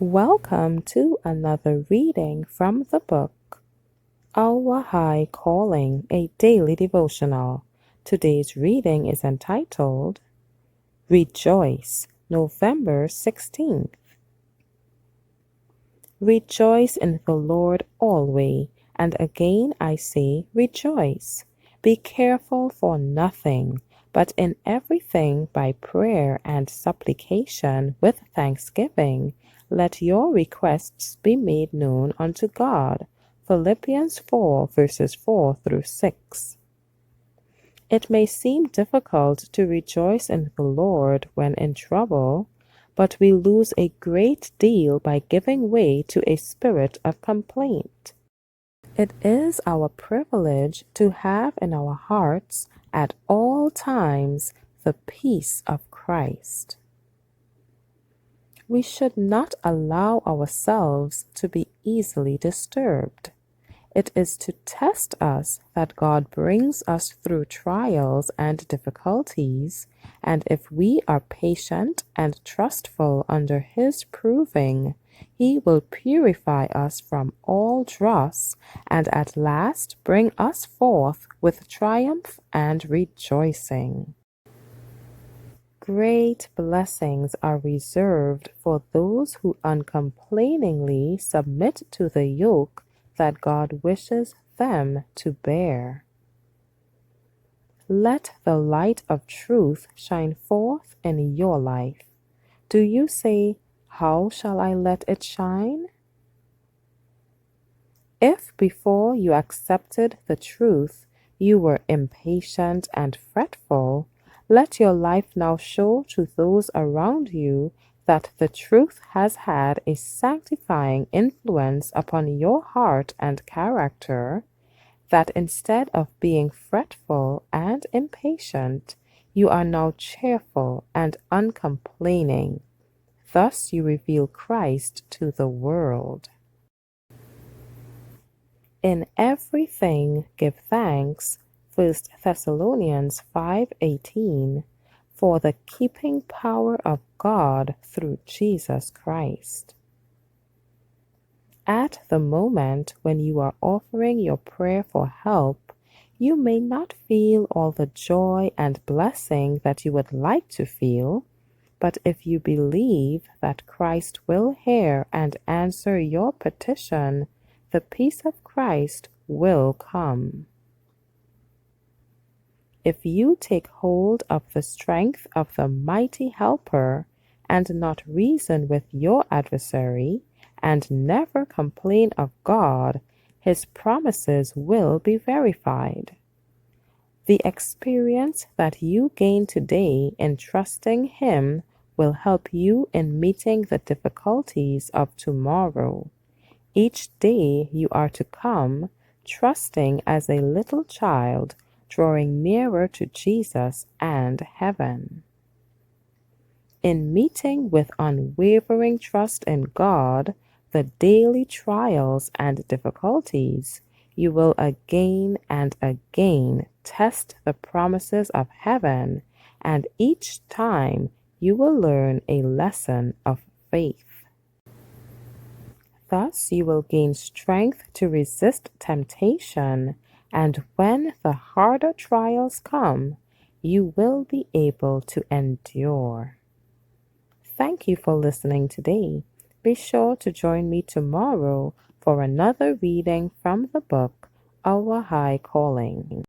Welcome to another reading from the book, Our High Calling, a Daily Devotional. Today's reading is entitled, Rejoice, November 16th. Rejoice in the Lord always, and again I say rejoice. Be careful for nothing, but in everything by prayer and supplication with thanksgiving, let your requests be made known unto God. Philippians 4 verses 4 through 6. It may seem difficult to rejoice in the Lord when in trouble, but we lose a great deal by giving way to a spirit of complaint. It is our privilege to have in our hearts at all times the peace of Christ. We should not allow ourselves to be easily disturbed. It is to test us that God brings us through trials and difficulties, and if we are patient and trustful under His proving, He will purify us from all dross and at last bring us forth with triumph and rejoicing. Great blessings are reserved for those who uncomplainingly submit to the yoke that God wishes them to bear. Let the light of truth shine forth in your life. Do you say, "How shall I let it shine?" If before you accepted the truth you were impatient and fretful, let your life now show to those around you that the truth has had a sanctifying influence upon your heart and character, that instead of being fretful and impatient, you are now cheerful and uncomplaining. Thus you reveal Christ to the world. In everything give thanks, 1 Thessalonians 5:18, for the keeping power of God through Jesus Christ. At the moment when you are offering your prayer for help, you may not feel all the joy and blessing that you would like to feel, but if you believe that Christ will hear and answer your petition, the peace of Christ will come. If you take hold of the strength of the mighty helper and not reason with your adversary and never complain of God, His promises will be verified. The experience that you gain today in trusting Him will help you in meeting the difficulties of tomorrow. Each day you are to come, trusting as a little child, drawing nearer to Jesus and heaven. In meeting with unwavering trust in God, the daily trials and difficulties, you will again and again test the promises of heaven, and each time you will learn a lesson of faith. Thus you will gain strength to resist temptation, and when the harder trials come, you will be able to endure. Thank you for listening today. Be sure to join me tomorrow for another reading from the book, Our High Calling.